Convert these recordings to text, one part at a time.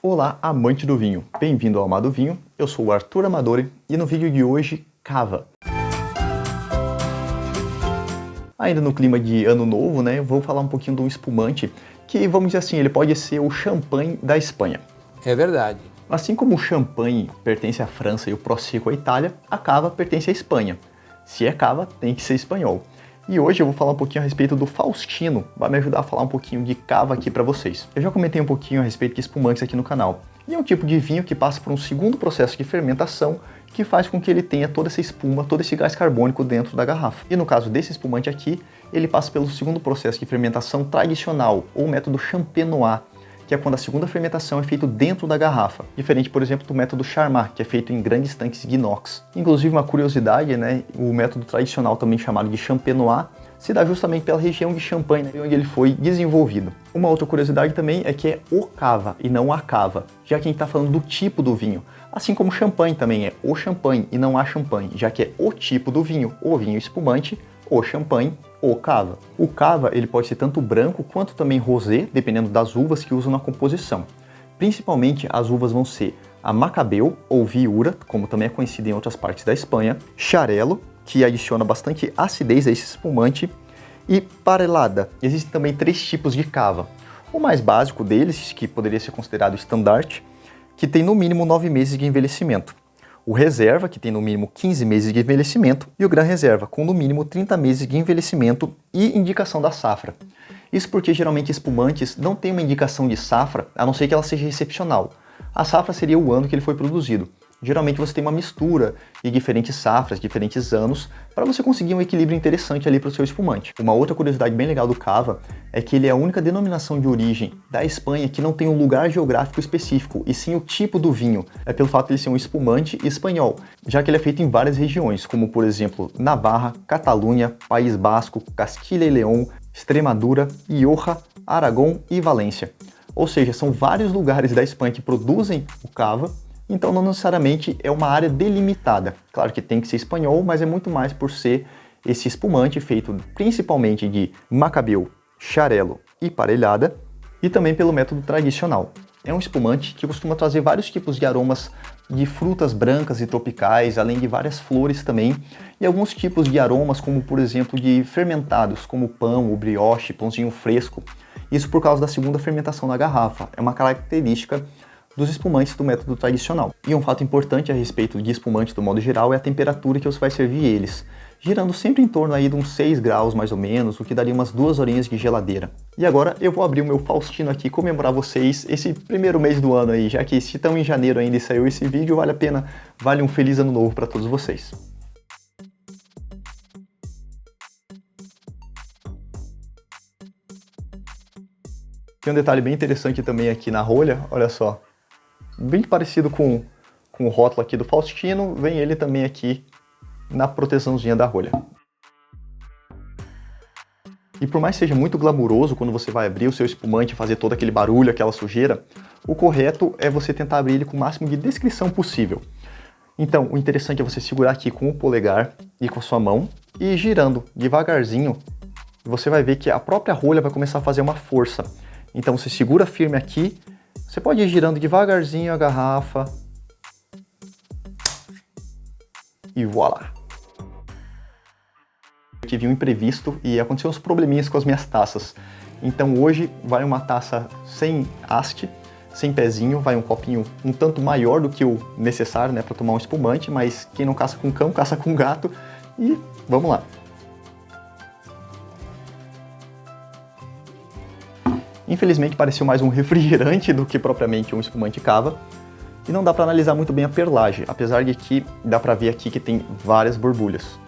Olá, amante do vinho! Bem-vindo ao Amado Vinho, eu sou o Arthur Amadori e no vídeo de hoje, cava. Ainda no clima de ano novo, né, vou falar um pouquinho de um espumante que, vamos dizer assim, ele pode ser o champanhe da Espanha. É verdade. Assim como o champanhe pertence à França e o Prosecco à Itália, a cava pertence à Espanha. Se é cava, tem que ser espanhol. E hoje eu vou falar um pouquinho a respeito do Faustino, vai me ajudar a falar um pouquinho de cava aqui para vocês. Eu já comentei um pouquinho a respeito de espumantes aqui no canal. E é um tipo de vinho que passa por um segundo processo de fermentação que faz com que ele tenha toda essa espuma, todo esse gás carbônico dentro da garrafa. E no caso desse espumante aqui, ele passa pelo segundo processo de fermentação tradicional, ou método Champenois, que é quando a segunda fermentação é feita dentro da garrafa, diferente, por exemplo, do método Charmat, que é feito em grandes tanques de inox. Inclusive, uma curiosidade, né, o método tradicional, também chamado de Champenois, se dá justamente pela região de Champagne, onde ele foi desenvolvido. Uma outra curiosidade também é que é o cava e não a cava, já que a gente está falando do tipo do vinho. Assim como o champanhe também é o champanhe e não a champanhe, já que é o tipo do vinho, o vinho espumante, o champanhe, o cava. O cava ele pode ser tanto branco quanto também rosé, dependendo das uvas que usam na composição. Principalmente as uvas vão ser a Macabeu ou Viura, como também é conhecida em outras partes da Espanha, Xarel·lo, que adiciona bastante acidez a esse espumante, e Parellada. Existem também 3 tipos de cava. O mais básico deles, que poderia ser considerado estandarte, que tem no mínimo 9 meses de envelhecimento. O reserva, que tem no mínimo 15 meses de envelhecimento, e o Gran Reserva, com no mínimo 30 meses de envelhecimento e indicação da safra. Isso porque geralmente espumantes não têm uma indicação de safra, a não ser que ela seja excepcional. A safra seria o ano que ele foi produzido. Geralmente você tem uma mistura de diferentes safras, diferentes anos, para você conseguir um equilíbrio interessante ali para o seu espumante. Uma outra curiosidade bem legal do cava é que ele é a única denominação de origem da Espanha que não tem um lugar geográfico específico, e sim o tipo do vinho. É pelo fato de ele ser um espumante espanhol, já que ele é feito em várias regiões, como por exemplo Navarra, Catalunha, País Basco, Castilha e León, Extremadura, Rioja, Aragão e Valência. Ou seja, são vários lugares da Espanha que produzem o cava. Então não necessariamente é uma área delimitada. Claro que tem que ser espanhol, mas é muito mais por ser esse espumante feito principalmente de Macabeu, Xarel·lo e Parellada, e também pelo método tradicional. É um espumante que costuma trazer vários tipos de aromas de frutas brancas e tropicais, além de várias flores também, e alguns tipos de aromas como, por exemplo, de fermentados, como pão, o brioche, pãozinho fresco. Isso por causa da segunda fermentação na garrafa. É uma característica dos espumantes do método tradicional. E um fato importante a respeito de espumantes do modo geral é a temperatura que você vai servir eles, girando sempre em torno aí de uns 6 graus mais ou menos, o que daria umas 2 horinhas de geladeira. E agora eu vou abrir o meu Faustino aqui, comemorar vocês esse primeiro mês do ano aí, já que se estão em janeiro ainda e saiu esse vídeo, vale a pena, vale um feliz ano novo para todos vocês. Tem um detalhe bem interessante também aqui na rolha, olha só. Bem parecido com o rótulo aqui do Faustino, vem ele também aqui na proteçãozinha da rolha. E por mais que seja muito glamuroso quando você vai abrir o seu espumante e fazer todo aquele barulho, aquela sujeira, o correto é você tentar abrir ele com o máximo de descrição possível. Então, o interessante é você segurar aqui com o polegar e com a sua mão e girando devagarzinho, você vai ver que a própria rolha vai começar a fazer uma força. Então você segura firme aqui. Você pode ir girando devagarzinho a garrafa e voilá! Eu tive um imprevisto e aconteceu uns probleminhas com as minhas taças. Então hoje vai uma taça sem haste, sem pezinho, vai um copinho um tanto maior do que o necessário, né, para tomar um espumante, mas quem não caça com cão, caça com gato, e vamos lá! Infelizmente pareceu mais um refrigerante do que propriamente um espumante cava, e não dá para analisar muito bem a perlagem, apesar de que dá para ver aqui que tem várias borbulhas.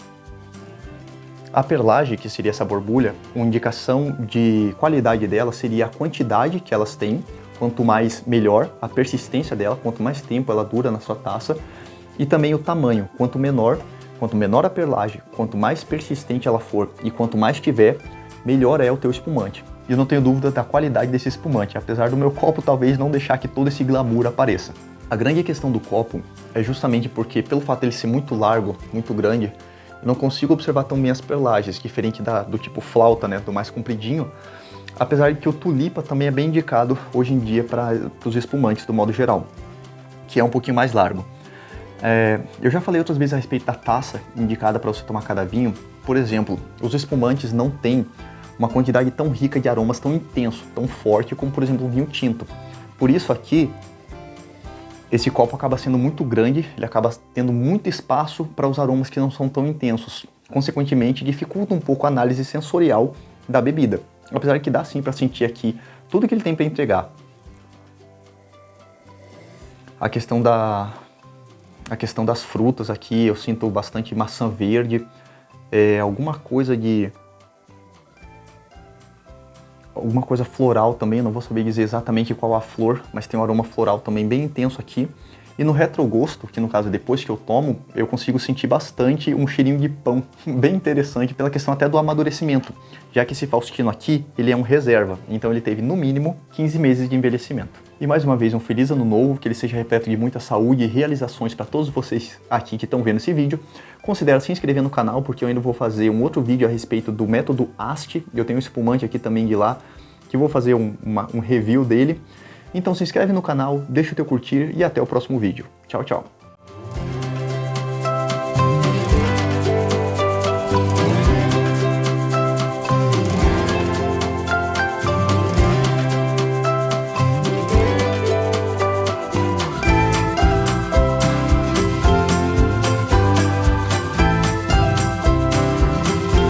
A perlagem, que seria essa borbulha, uma indicação de qualidade dela seria a quantidade que elas têm, quanto mais melhor, a persistência dela, quanto mais tempo ela dura na sua taça, e também o tamanho, quanto menor a perlagem, quanto mais persistente ela for e quanto mais tiver, melhor é o teu espumante. E eu não tenho dúvida da qualidade desse espumante, apesar do meu copo talvez não deixar que todo esse glamour apareça. A grande questão do copo é justamente porque, pelo fato de ele ser muito largo, muito grande, eu não consigo observar tão bem as perlagens, diferente do tipo flauta, né, do mais compridinho. apesar de que o Tulipa também é bem indicado hoje em dia para os espumantes do modo geral, que é um pouquinho mais largo. Eu já falei outras vezes a respeito da taça indicada para você tomar cada vinho. Por exemplo, os espumantes não têm uma quantidade tão rica de aromas tão intenso, tão forte como, por exemplo, um vinho tinto. Por isso aqui, esse copo acaba sendo muito grande, ele acaba tendo muito espaço para os aromas que não são tão intensos. Consequentemente, dificulta um pouco a análise sensorial da bebida. Apesar de que dá sim para sentir aqui tudo que ele tem para entregar. A questão das frutas aqui, eu sinto bastante maçã verde, alguma coisa floral também, não vou saber dizer exatamente qual a flor, mas tem um aroma floral também bem intenso aqui. E no retrogosto, que no caso depois que eu tomo, eu consigo sentir bastante um cheirinho de pão, bem interessante pela questão até do amadurecimento, já que esse Faustino aqui, ele é um reserva, então ele teve no mínimo 15 meses de envelhecimento. E mais uma vez um feliz ano novo, que ele seja repleto de muita saúde e realizações para todos vocês aqui que estão vendo esse vídeo. Considere se inscrever no canal, porque eu ainda vou fazer um outro vídeo a respeito do método Asti, eu tenho um espumante aqui também de lá, que eu vou fazer um review dele. Então se inscreve no canal, deixa o teu curtir e até o próximo vídeo. Tchau, tchau!